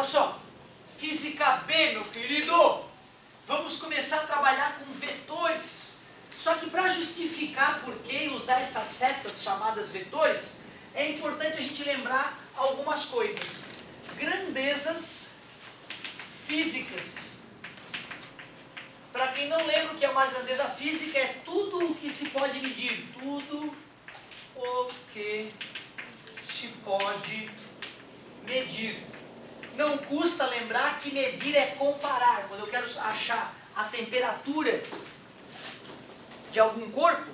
só, física B, meu querido, vamos começar a trabalhar com vetores. Só que para justificar por que usar essas setas chamadas vetores, é importante a gente lembrar algumas coisas. Grandezas físicas. Para quem não lembra o que é uma grandeza física, é tudo o que se pode medir. Tudo o que se pode medir. Não custa lembrar que medir é comparar. Quando eu quero achar a temperatura de algum corpo,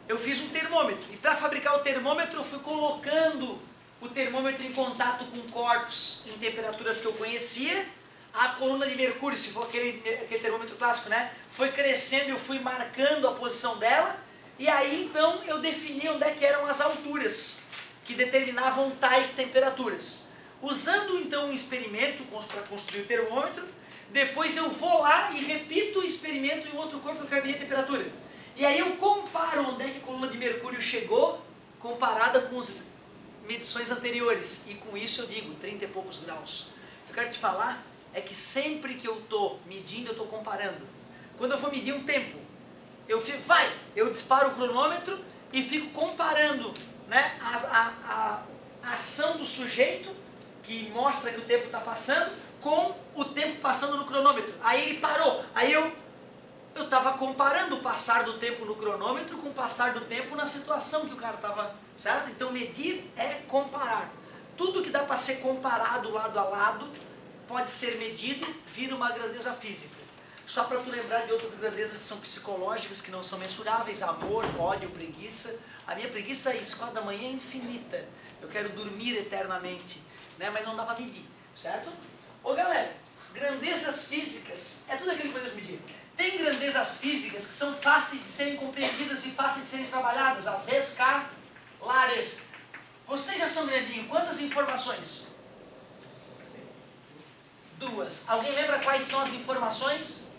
eu fiz um termômetro. E para fabricar o termômetro, eu fui colocando o termômetro em contato com corpos em temperaturas que eu conhecia. A coluna de mercúrio, se for aquele termômetro clássico, né? Foi crescendo e eu fui marcando a posição dela. E aí, então, eu defini onde é que eram as alturas que determinavam tais temperaturas. Usando, então, um experimento para construir o termômetro, depois eu vou lá e repito o experimento em outro corpo que eu quero medir a temperatura. E aí eu comparo onde é que a coluna de mercúrio chegou, comparada com as medições anteriores. E com isso eu digo, 30 e poucos graus. O que eu quero te falar é que sempre que eu estou medindo, eu estou comparando. Quando eu vou medir um tempo, eu disparo o cronômetro e fico comparando, né, a ação do sujeito, que mostra que o tempo está passando, com o tempo passando no cronômetro. Aí ele parou. Aí eu estava comparando o passar do tempo no cronômetro com o passar do tempo na situação que o cara estava, certo? Então medir é comparar. Tudo que dá para ser comparado lado a lado pode ser medido, vira uma grandeza física. Só para tu lembrar de outras grandezas que são psicológicas, que não são mensuráveis: amor, ódio, preguiça. A minha preguiça às 4 da manhã é infinita. Eu quero dormir eternamente, né? Mas não dá para medir, certo? Ô galera, grandezas físicas é tudo aquilo que podemos medir. Tem grandezas físicas que são fáceis de serem compreendidas e fáceis de serem trabalhadas, as escalares. Vocês já são grandinhos, quantas informações? 2. Alguém lembra quais são as informações?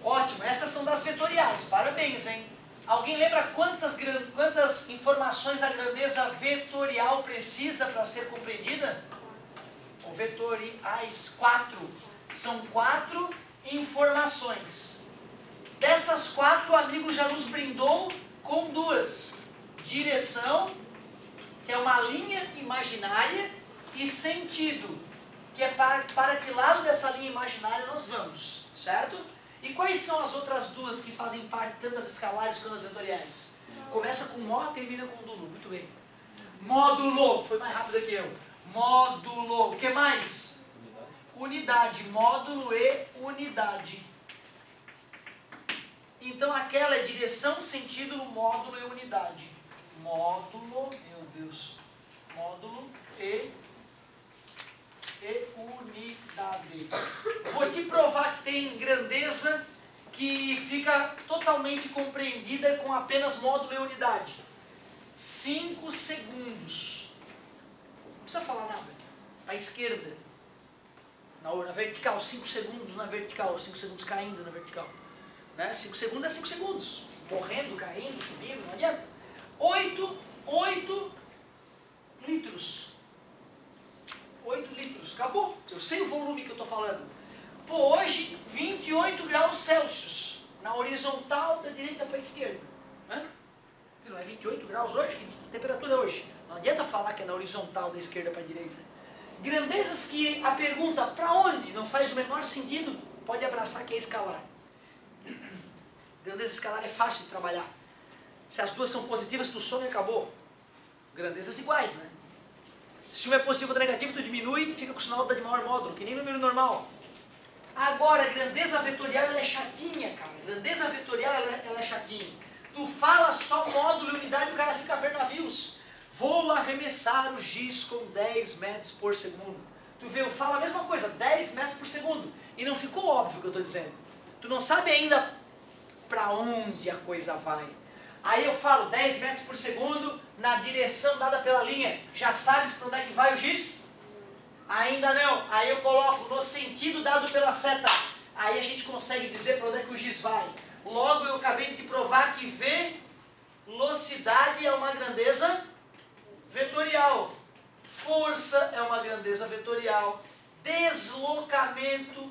Ótimo, essas são das vetoriais, parabéns, hein? Alguém lembra quantas informações a grandeza vetorial precisa para ser compreendida? O vetoriais, 4. São 4 informações. Dessas 4, o amigo já nos brindou com 2. Direção, que é uma linha imaginária, e sentido, que é para que lado dessa linha imaginária nós vamos, certo? E quais são as outras 2 que fazem parte tanto das escalares quanto das vetoriais? Começa com mó, termina com dulo. Muito bem. Módulo, foi mais rápido que eu. Módulo, o que mais? Unidade, módulo e unidade. Então aquela é direção, sentido, módulo e unidade. Módulo, meu Deus, módulo e unidade. Vou te provar que tem grandeza que fica totalmente compreendida com apenas módulo e unidade. 5 segundos. Não precisa falar nada. À esquerda. Na vertical, 5 segundos na vertical, 5 segundos caindo na vertical. Né? 5 segundos é 5 segundos. Morrendo, caindo, subindo, não adianta. 8 litros. 8 litros. Acabou. Eu sei o volume que eu estou falando. Pô, hoje 28 graus Celsius. Na horizontal da direita para a esquerda. Hã? Não é 28 graus hoje? Que temperatura é hoje? Não adianta falar que é na horizontal da esquerda para a direita. Grandezas que a pergunta para onde não faz o menor sentido, pode abraçar que é escalar. Grandeza escalar é fácil de trabalhar. Se as 2 são positivas, tu soma e acabou. Grandezas iguais, né? Se uma é positivo ou negativo, tu diminui e fica com o sinal de maior módulo, que nem número normal. Agora, a grandeza vetorial ela é chatinha, cara. Grandeza vetorial ela é chatinha. Tu fala só módulo e unidade e o cara fica a ver navios. Vou arremessar o giz com 10 metros por segundo. Tu vê, eu falo a mesma coisa, 10 metros por segundo. E não ficou óbvio o que eu estou dizendo. Tu não sabe ainda para onde a coisa vai. Aí eu falo 10 metros por segundo na direção dada pela linha. Já sabes para onde é que vai o giz? Ainda não. Aí eu coloco no sentido dado pela seta. Aí a gente consegue dizer para onde é que o giz vai. Logo eu acabei de te provar que velocidade é uma grandeza vetorial. Força é uma grandeza vetorial. Deslocamento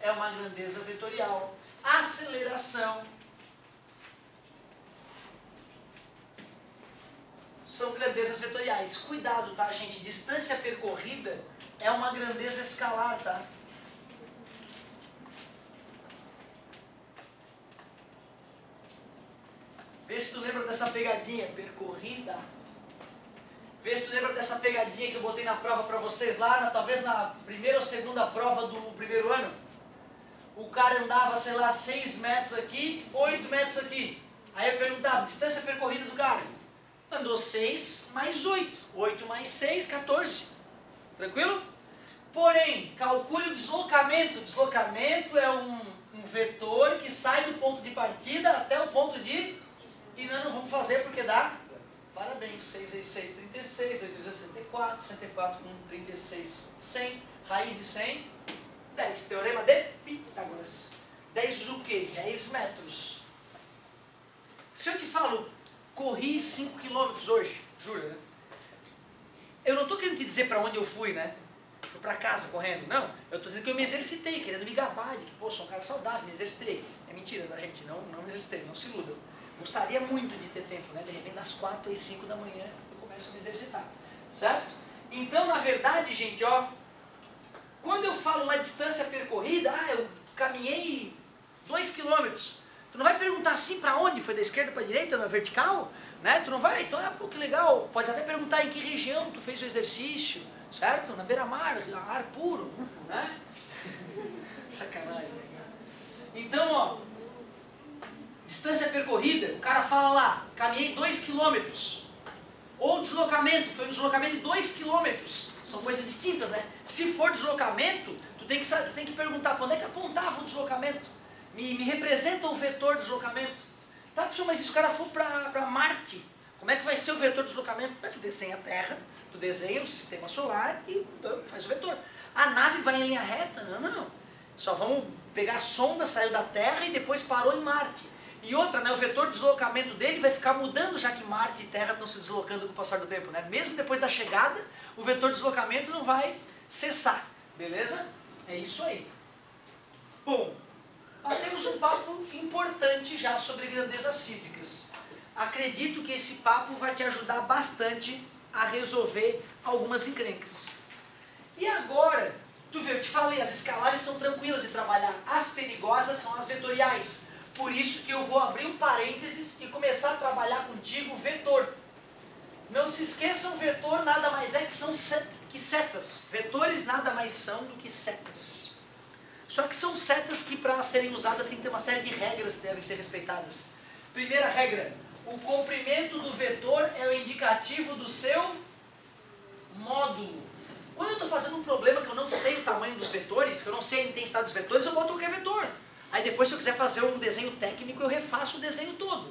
é uma grandeza vetorial. Aceleração são grandezas vetoriais. Cuidado, tá, gente? Distância percorrida é uma grandeza escalar, tá? Vê se tu lembra dessa pegadinha, percorrida. Vê se tu lembra dessa pegadinha que eu botei na prova para vocês lá, talvez na primeira ou segunda prova do primeiro ano. O cara andava, sei lá, 6 metros aqui, 8 metros aqui. Aí eu perguntava, distância percorrida do cara. Andou 6 mais 8. 8 mais 6, 14. Tranquilo? Porém, calcule o deslocamento. Deslocamento é um vetor que sai do ponto de partida até o ponto de... E nós não vamos fazer porque dá... Parabéns, 6 vezes 6, 36, 8 vezes 64, 64 com 36, 100, raiz de 100, 10. Teorema de Pitágoras. 10 o quê? 10 metros. Se eu te falo, corri 5 km hoje, jura, né? Eu não estou querendo te dizer para onde eu fui, né? Fui para casa correndo, não. Eu estou dizendo que eu me exercitei, querendo me gabar de que, pô, sou um cara saudável, me exercitei. É mentira da gente, não me exercitei, não se iludam. Gostaria muito de ter tempo, né? De repente, das 4 às 5 da manhã, eu começo a me exercitar. Certo? Então, na verdade, gente, ó, quando eu falo uma distância percorrida, eu caminhei 2 km. Tu não vai perguntar assim para onde? Foi da esquerda para a direita, na vertical? Né? Tu não vai? Então, pô, que legal. Pode até perguntar em que região tu fez o exercício, certo? Na beira-mar, ar puro, né? Sacanagem. Então, ó, distância percorrida, o cara fala lá, caminhei 2 km. Ou deslocamento, foi um deslocamento de 2 km. São coisas distintas, né? Se for deslocamento, tu tem que perguntar para onde é que apontava o deslocamento. Me representa o vetor de deslocamento. Tá, pessoal, mas se o cara for para Marte, como é que vai ser o vetor de deslocamento? Tu desenha a Terra, tu desenha o sistema solar e faz o vetor. A nave vai em linha reta? Não. Só vamos pegar a sonda, saiu da Terra e depois parou em Marte. E outra, né, o vetor de deslocamento dele vai ficar mudando, já que Marte e Terra estão se deslocando com o passar do tempo, né? Mesmo depois da chegada, o vetor de deslocamento não vai cessar, beleza? É isso aí. Bom, nós temos um papo importante já sobre grandezas físicas. Acredito que esse papo vai te ajudar bastante a resolver algumas encrencas. E agora, tu vê, eu te falei, as escalares são tranquilas de trabalhar, as perigosas são as vetoriais. Por isso que eu vou abrir um parênteses e começar a trabalhar contigo o vetor. Não se esqueçam, vetor nada mais é que setas. Vetores nada mais são do que setas. Só que são setas que para serem usadas tem que ter uma série de regras que devem ser respeitadas. Primeira regra, o comprimento do vetor é o indicativo do seu módulo. Quando eu estou fazendo um problema que eu não sei o tamanho dos vetores, que eu não sei a intensidade dos vetores, eu boto qualquer vetor. Aí depois, se eu quiser fazer um desenho técnico, eu refaço o desenho todo.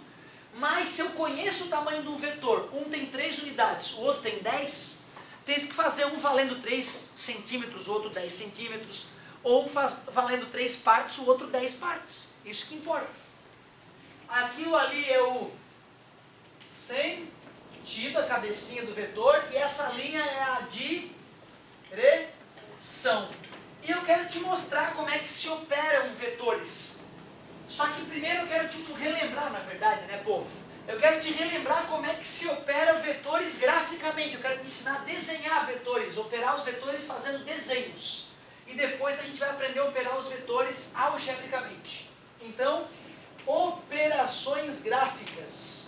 Mas se eu conheço o tamanho de um vetor, um tem 3 unidades, o outro tem 10, tens que fazer um valendo 3 centímetros, o outro 10 centímetros, ou um valendo 3 partes, o outro 10 partes. Isso que importa. Aquilo ali é o sentido, a cabecinha do vetor, e essa linha é a direção. E eu quero te mostrar como é que se operam vetores. Só que primeiro eu quero te relembrar, na verdade, né, pô? Eu quero te relembrar como é que se opera vetores graficamente. Eu quero te ensinar a desenhar vetores, operar os vetores fazendo desenhos. E depois a gente vai aprender a operar os vetores algebricamente. Então, operações gráficas.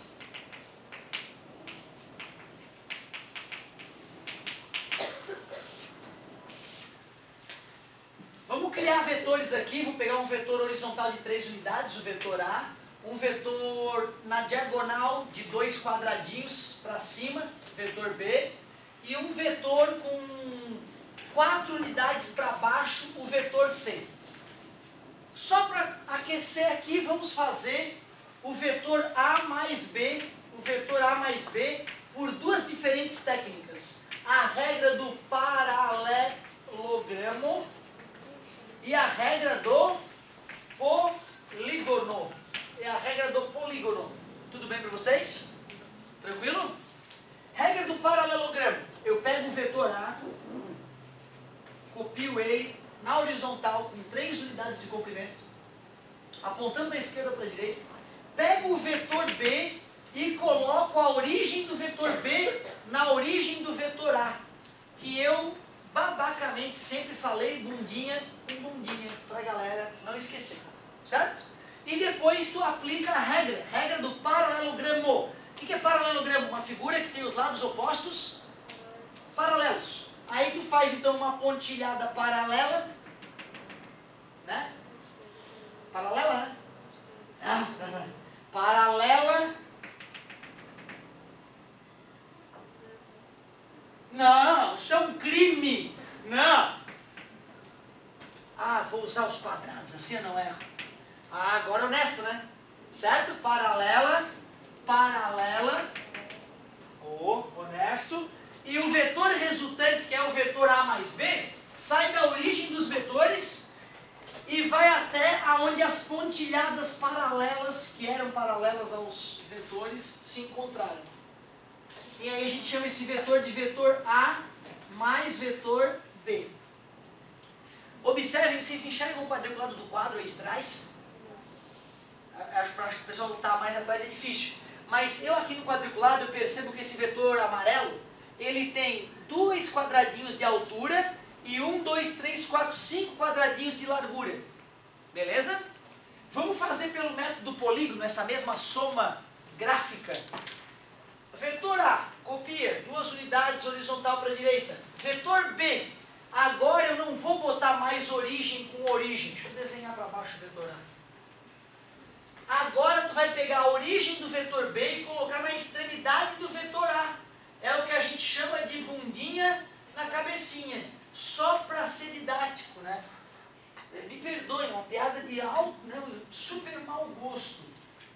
Vamos criar vetores aqui, vou pegar um vetor horizontal de 3 unidades, o vetor A, um vetor na diagonal de 2 quadradinhos para cima, vetor B, e um vetor com 4 unidades para baixo, o vetor C. Só para aquecer aqui, vamos fazer o vetor A mais B, por 2 diferentes técnicas. A regra do paralelogramo e a regra do polígono. É a regra do polígono. Tudo bem para vocês? Tranquilo? Regra do paralelogramo. Eu pego o vetor A, copio ele na horizontal com 3 unidades de comprimento, apontando da esquerda para a direita. Pego o vetor B e coloco a origem do vetor B na origem do vetor A, que eu babacamente sempre falei bundinha com bundinha, para a galera não esquecer, certo? E depois tu aplica a regra do paralelogramo. O que é paralelogramo? Uma figura que tem os lados opostos paralelos. Aí tu faz então uma pontilhada paralela, né? Paralela, né? Paralela. Não, isso é um crime. Não. Ah, vou usar os quadrados, assim eu não erro. Ah, agora honesto, né? Certo? Paralela, paralela. Honesto. E o vetor resultante, que é o vetor A mais B, sai da origem dos vetores e vai até aonde as pontilhadas paralelas, que eram paralelas aos vetores, se encontraram. E aí a gente chama esse vetor de vetor A mais vetor B. Observem, vocês enxergam o quadriculado do quadro aí de trás? Acho que o pessoal está mais atrás é difícil. Mas eu aqui no quadriculado eu percebo que esse vetor amarelo, ele tem 2 quadradinhos de altura e 1, 2, 3, 4, 5 quadradinhos de largura. Beleza? Vamos fazer pelo método polígono essa mesma soma gráfica. Vetor A, copia, 2 unidades horizontal para a direita. Vetor B, agora eu não vou botar mais origem com origem. Deixa eu desenhar para baixo o vetor A. Agora tu vai pegar a origem do vetor B e colocar na extremidade do vetor A. É o que a gente chama de bundinha na cabecinha. Só para ser didático, né? Me perdoem, uma piada de super mau gosto.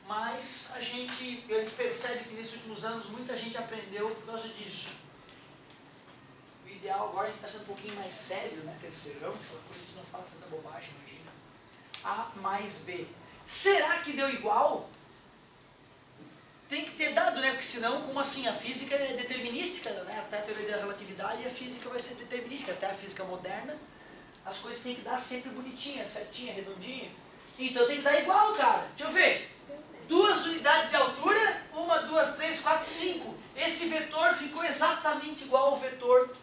Mas a gente percebe que nesses últimos anos muita gente aprendeu por causa disso. O ideal agora é a gente está sendo um pouquinho mais sério, né? Terceirão, a gente não fala tanta bobagem, imagina. A mais B. Será que deu igual? Tem que ter dado, né? Porque senão, como assim? A física é determinística, né? Até a teoria da relatividade, a física vai ser determinística. Até a física moderna, as coisas têm que dar sempre bonitinha, certinha, redondinha. Então tem que dar igual, cara. Deixa eu ver. 2 unidades de altura, 1, 2, 3, 4, 5. Esse vetor ficou exatamente igual ao vetor,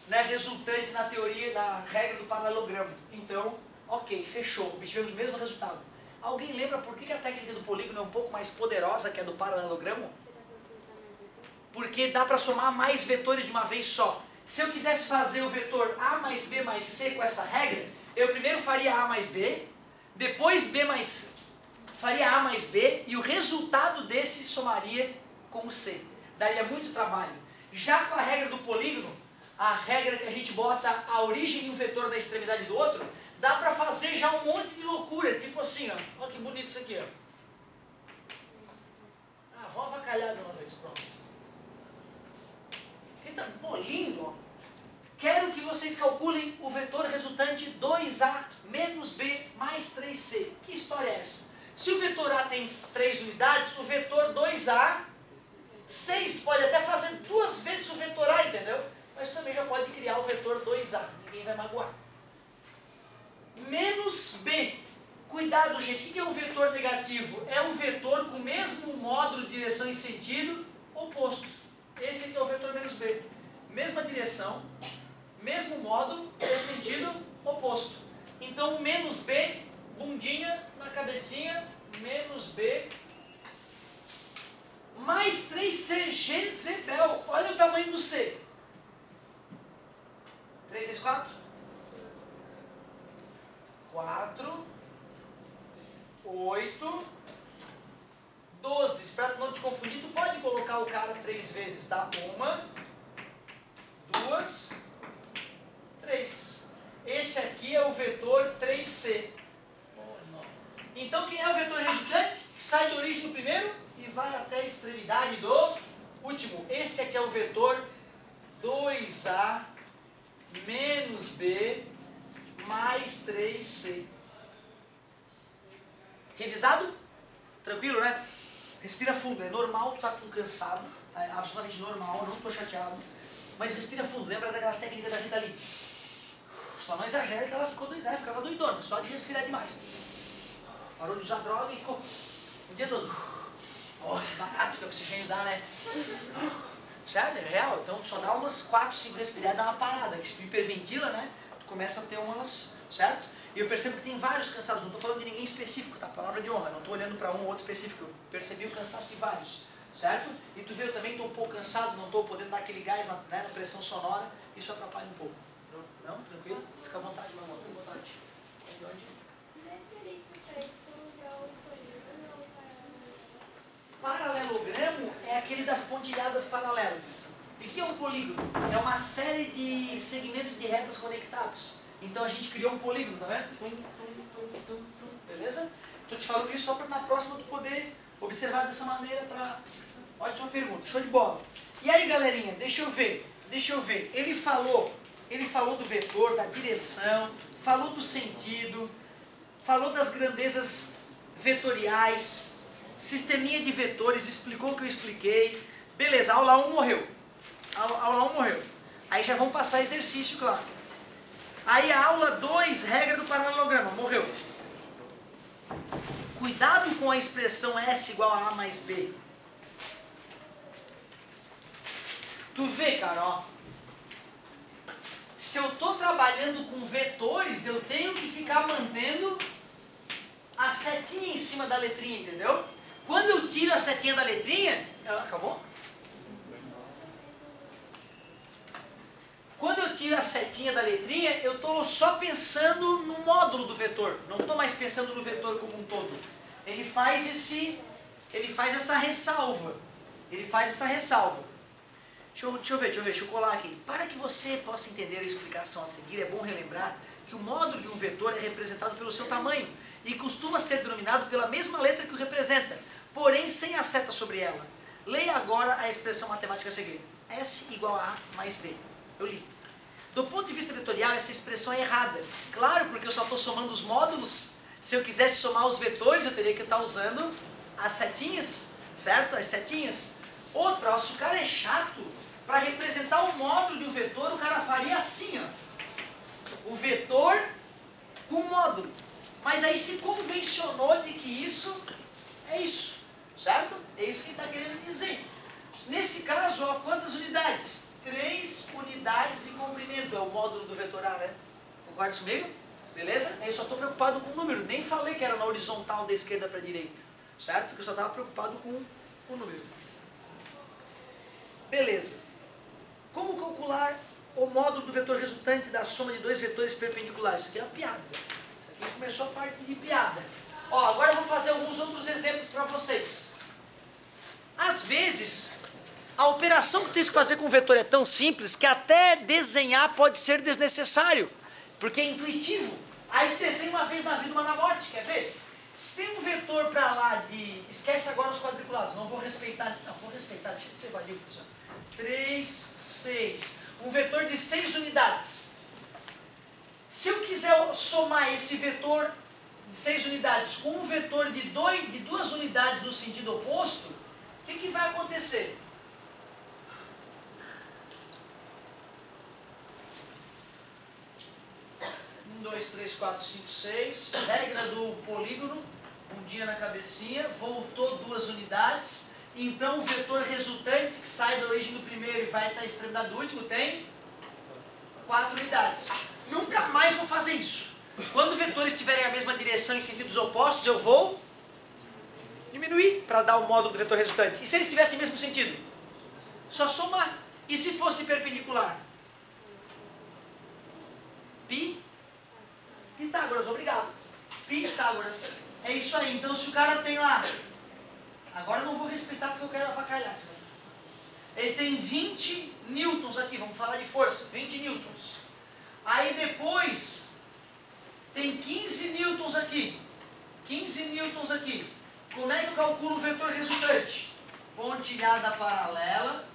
né, resultante na teoria, na regra do paralelogramo. Então, ok, fechou. Obtivemos o mesmo resultado. Alguém lembra por que a técnica do polígono é um pouco mais poderosa que a do paralelogramo? Porque dá para somar mais vetores de uma vez só. Se eu quisesse fazer o vetor A mais B mais C com essa regra, eu primeiro faria A mais B, depois faria A mais B e o resultado desse somaria com o C. Daria muito trabalho. Já com a regra do polígono, a regra que a gente bota a origem de um vetor na extremidade do outro, dá pra fazer já um monte de loucura, tipo assim, ó. Olha que bonito isso aqui, ó. Ah, vamos avacalhar de uma vez, pronto. Então, pô, lindo, ó. Quero que vocês calculem o vetor resultante 2A menos B mais 3C. Que história é essa? Se o vetor A tem 3 unidades, o vetor 2A, 6, pode até fazer 2 vezes o vetor A, entendeu? Mas também já pode criar o vetor 2A, ninguém vai magoar. Menos B. Cuidado, gente, o que é um vetor negativo? É um vetor com o mesmo módulo, direção e sentido oposto. Esse aqui é o vetor menos B. Mesma direção, mesmo módulo e sentido oposto. Então, menos B, bundinha na cabecinha, menos B, mais 3C, Jezebel. Olha o tamanho do C. 3 vezes 4? 4, 8, 12. Para não te confundir, tu pode colocar o cara 3 vezes, tá? 1, 2, 3. Esse aqui é o vetor 3C. Então quem é o vetor resultante? Que sai de origem do primeiro e vai até a extremidade do último. Esse aqui é o vetor 2A menos B mais 3C. Revisado? Tranquilo, né? Respira fundo. É normal tu estar cansado, é absolutamente normal, eu não estou chateado. Mas respira fundo, lembra daquela técnica da Rita Lee. Só não exagera que ela ficou doida, ficava doidona, só de respirar demais. Parou de usar droga e ficou o dia todo. Oh, barato que o oxigênio dá, né? Certo? É real. Então só dá umas 4, 5 respiradas, dá uma parada. Que se tu hiperventila, né? Tu começa a ter umas... Certo? E eu percebo que tem vários cansados. Não estou falando de ninguém específico, tá? Palavra de honra. Não estou olhando para um ou outro específico. Eu percebi o cansaço de vários. Certo? E tu vê, eu também estou um pouco cansado, não estou podendo dar aquele gás na pressão sonora. Isso atrapalha um pouco. Não? Tranquilo? Fica à vontade, meu amor. Fica à vontade. De onde? Paralelogramo é aquele das pontilhadas paralelas. E o que é um polígono? É uma série de segmentos de retas conectados. Então a gente criou um polígono, tá vendo? Beleza? Estou te falando isso só para na próxima tu poder observar dessa maneira para... Ótima pergunta, show de bola. E aí, galerinha, deixa eu ver. Ele falou do vetor, da direção, falou do sentido, falou das grandezas vetoriais, sisteminha de vetores, explicou o que eu expliquei. Beleza, aula 1 morreu. Aula 1 morreu. Aí já vamos passar exercício, claro. Aí a aula 2, regra do paralelograma, morreu. Cuidado com a expressão S igual a A mais B. Tu vê, cara, ó. Se eu estou trabalhando com vetores, eu tenho que ficar mantendo a setinha em cima da letrinha, entendeu? Quando eu tiro a setinha da letrinha... Acabou? Quando eu tiro a setinha da letrinha, eu estou só pensando no módulo do vetor. Não estou mais pensando no vetor como um todo. Ele faz essa ressalva. Deixa eu colar aqui. Para que você possa entender a explicação a seguir, é bom relembrar que o módulo de um vetor é representado pelo seu tamanho e costuma ser denominado pela mesma letra que o representa, porém sem a seta sobre ela. Leia agora a expressão matemática a seguir. S igual a A mais B. Eu li. Do ponto de vista vetorial, essa expressão é errada. Claro, porque eu só estou somando os módulos. Se eu quisesse somar os vetores, eu teria que estar usando as setinhas, certo? As setinhas. Outra, ó, se o cara é chato, para representar o módulo de um vetor, o cara faria assim, ó. O vetor com módulo. Mas aí se convencionou de que isso é isso, certo? É isso que ele está querendo dizer. Nesse caso, ó, quantas unidades? 3 unidades de comprimento é o módulo do vetor A, né? Concorda comigo? Beleza? Eu só estou preocupado com o número. Nem falei que era na horizontal da esquerda para a direita, certo? Porque eu só estava preocupado com o número. Beleza. Como calcular o módulo do vetor resultante da soma de dois vetores perpendiculares? Isso aqui é uma piada. Isso aqui começou a parte de piada. Ó, agora eu vou fazer alguns outros exemplos para vocês. Às vezes, a operação que tem que fazer com o vetor é tão simples que até desenhar pode ser desnecessário, porque é intuitivo. Aí desenha uma vez na vida, uma na morte, quer ver? Se tem um vetor para lá de... Esquece agora os quadriculados, não vou respeitar. Não, vou respeitar, deixa de ser vadio, professor. 3, 6. Um vetor de 6 unidades. Se eu quiser somar esse vetor de 6 unidades com um vetor de 2 unidades no sentido oposto, o que vai acontecer? 1, 2, 3, 4, 5, 6. Regra do polígono. Um dia na cabecinha. Voltou 2 unidades. Então o vetor resultante que sai da origem do primeiro e vai até a extremidade do último tem 4 unidades. Nunca mais vou fazer isso. Quando vetores tiverem a mesma direção em sentidos opostos, eu vou diminuir para dar o módulo do vetor resultante. E se eles tivessem o mesmo sentido? Só somar. E se fosse perpendicular? Pitágoras, obrigado. Pitágoras. É isso aí. Então se o cara tem lá... Agora eu não vou respeitar porque eu quero avacalhar. Ele tem 20 newtons aqui, vamos falar de força. 20 newtons. Aí depois tem 15 newtons aqui. 15 newtons aqui. Como é que eu calculo o vetor resultante? Pontilhada paralela,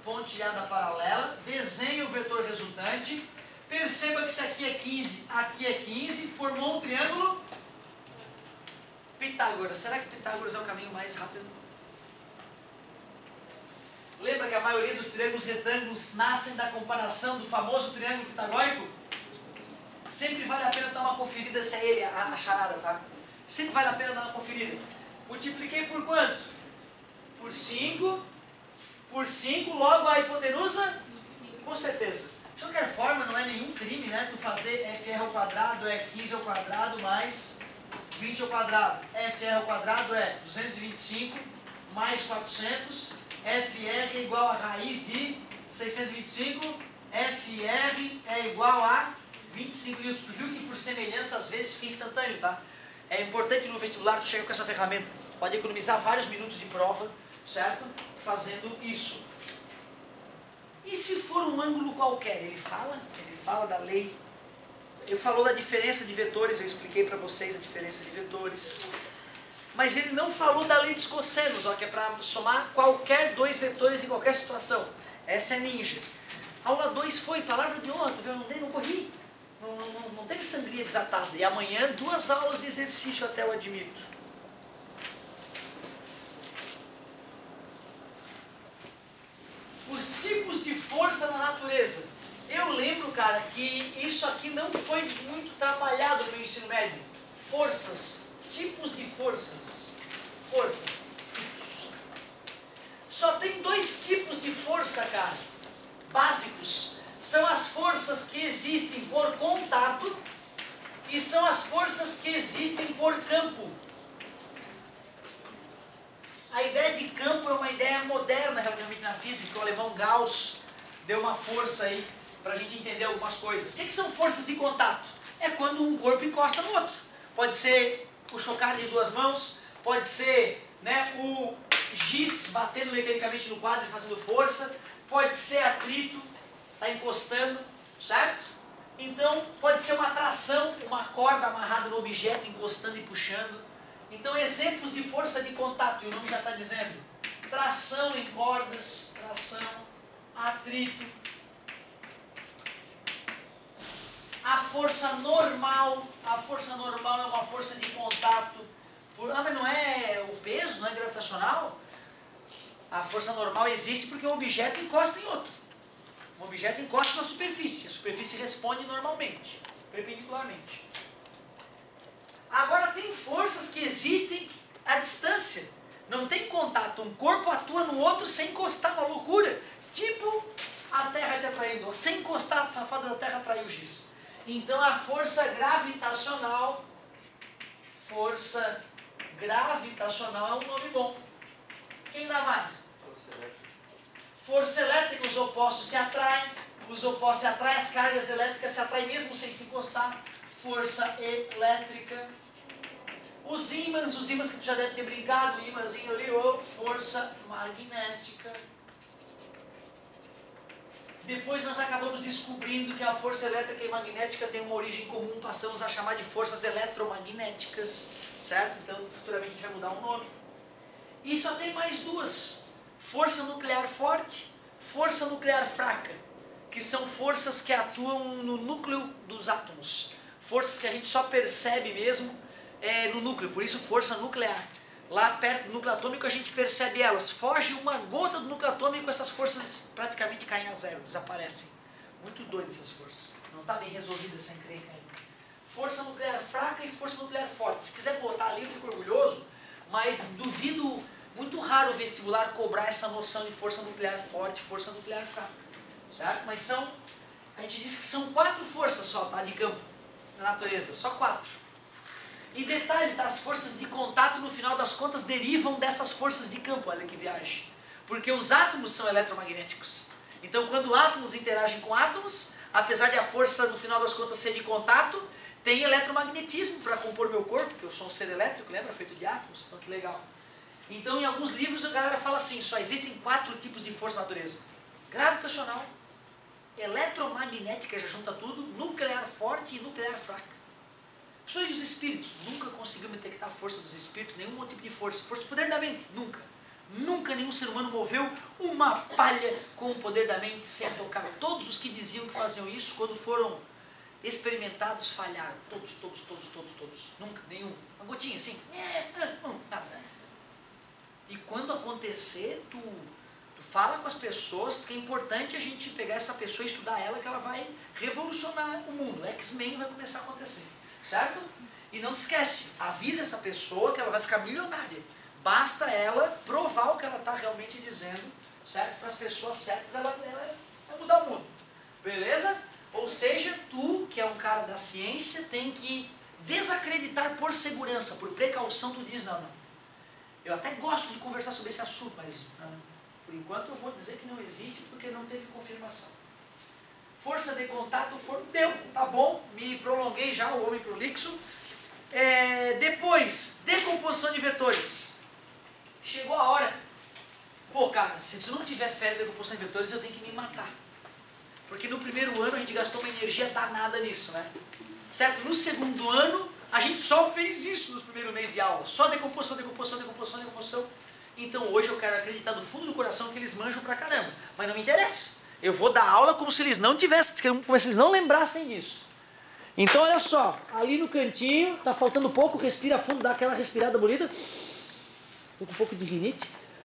desenho o vetor resultante. Perceba que isso aqui é 15, aqui é 15, formou um triângulo Pitágoras. Será que Pitágoras é o caminho mais rápido? Lembra que a maioria dos triângulos retângulos nascem da comparação do famoso triângulo pitagórico? Sempre vale a pena dar uma conferida se é ele a charada, tá? Sempre vale a pena dar uma conferida. Multipliquei por quanto? Por 5. Por 5, logo a hipotenusa? Com certeza. De qualquer forma, não é nenhum crime, né? Tu fazer FR ao quadrado é 15 ao quadrado mais 20 ao quadrado. FR ao quadrado é 225 mais 400. FR é igual a raiz de 625. FR é igual a 25 newtons. Tu viu que por semelhança às vezes fica instantâneo, tá? É importante no vestibular tu chegar com essa ferramenta. Pode economizar vários minutos de prova, certo? Fazendo isso. E se for um ângulo qualquer? Ele fala da lei. Ele falou da diferença de vetores, eu expliquei para vocês a diferença de vetores. Mas ele não falou da lei dos cossenos, ó, que é para somar qualquer dois vetores em qualquer situação. Essa é ninja. Aula 2 foi palavra de honra, não corri. Não teve sangria desatada. E amanhã 2 aulas de exercício até eu admito. Os tipos de força na natureza. Eu lembro, cara, que isso aqui não foi muito trabalhado no ensino médio. Forças, tipos de forças. Forças, tipos. Só tem 2 tipos de força, cara, básicos. São as forças que existem por contato e são as forças que existem por campo. A ideia de campo é uma ideia moderna relativamente na física, que o alemão Gauss deu uma força aí para a gente entender algumas coisas. O que são forças de contato? É quando um corpo encosta no outro. Pode ser o chocar de 2 mãos, pode ser, né, o giz batendo mecanicamente no quadro e fazendo força, pode ser atrito, está encostando, certo? Então pode ser uma tração, uma corda amarrada no objeto, encostando e puxando. Então, exemplos de força de contato, e o nome já está dizendo, tração em cordas, tração, atrito. A força normal é uma força de contato. Mas não é o peso, não é gravitacional? A força normal existe porque um objeto encosta em outro. Um objeto encosta na superfície, a superfície responde normalmente, perpendicularmente. Agora tem forças que existem à distância. Não tem contato. Um corpo atua no outro sem encostar, uma loucura. Tipo a Terra te atraindo. Sem encostar, a safada da Terra atraiu o giz. Então a força gravitacional é um nome bom. Quem dá mais? Força elétrica, os opostos se atraem. Os opostos se atraem, as cargas elétricas se atraem mesmo sem se encostar. Força elétrica. Os ímãs que tu já deve ter brincado, o imãzinho ali, força magnética. Depois nós acabamos descobrindo que a força elétrica e magnética tem uma origem comum, passamos a chamar de forças eletromagnéticas, certo? Então futuramente a gente vai mudar o nome. E só tem mais 2, força nuclear forte, força nuclear fraca, que são forças que atuam no núcleo dos átomos, forças que a gente só percebe mesmo no núcleo, por isso força nuclear. Lá perto do núcleo atômico a gente percebe elas. Foge uma gota do núcleo atômico, essas forças praticamente caem a zero, desaparecem. Muito doido essas forças. Não está bem resolvida essa encrenca ainda. Força nuclear fraca e força nuclear forte. Se quiser botar ali, eu fico orgulhoso, mas duvido, muito raro o vestibular cobrar essa noção de força nuclear forte e força nuclear fraca. Certo? Mas a gente diz que são 4 forças só, tá, de campo, na natureza. Só 4. E detalhe, tá? As forças de contato, no final das contas, derivam dessas forças de campo. Olha que viagem. Porque os átomos são eletromagnéticos. Então, quando átomos interagem com átomos, apesar de a força, no final das contas, ser de contato, tem eletromagnetismo para compor meu corpo, que eu sou um ser elétrico, lembra? Feito de átomos. Então, que legal. Então, em alguns livros, a galera fala assim, só existem 4 tipos de força na natureza. Gravitacional, eletromagnética, já junta tudo, nuclear forte e nuclear fraca. Pessoas dos espíritos, nunca conseguiu detectar a força dos espíritos, nenhum tipo de força. Força do poder da mente, nunca. Nunca nenhum ser humano moveu uma palha com o poder da mente sem tocar. Todos os que diziam que faziam isso, quando foram experimentados, falharam. Todos. Nunca, nenhum. Uma gotinha assim, nada. E quando acontecer, tu fala com as pessoas, porque é importante a gente pegar essa pessoa e estudar ela, que ela vai revolucionar o mundo. X-Men vai começar a acontecer, certo? E não te esquece, avisa essa pessoa que ela vai ficar milionária. Basta ela provar o que ela está realmente dizendo, certo? Para as pessoas certas, ela vai mudar o mundo. Beleza? Ou seja, tu, que é um cara da ciência, tem que desacreditar por segurança, por precaução, tu diz não. Eu até gosto de conversar sobre esse assunto, mas por enquanto eu vou dizer que não existe porque não teve confirmação. Força de contato, deu, tá bom, me prolonguei já, o homem prolixo. Depois, decomposição de vetores. Chegou a hora. Pô, cara, se tu não tiver fé em decomposição de vetores, eu tenho que me matar. Porque no primeiro ano a gente gastou uma energia danada nisso, né? Certo? No segundo ano, a gente só fez isso nos primeiros meses de aula. Só decomposição. Então hoje eu quero acreditar do fundo do coração que eles manjam pra caramba. Mas não me interessa. Eu vou dar aula como se eles não tivessem, como se eles não lembrassem disso. Então olha só, ali no cantinho, tá faltando pouco, respira fundo, dá aquela respirada bonita. Tô com um pouco de rinite.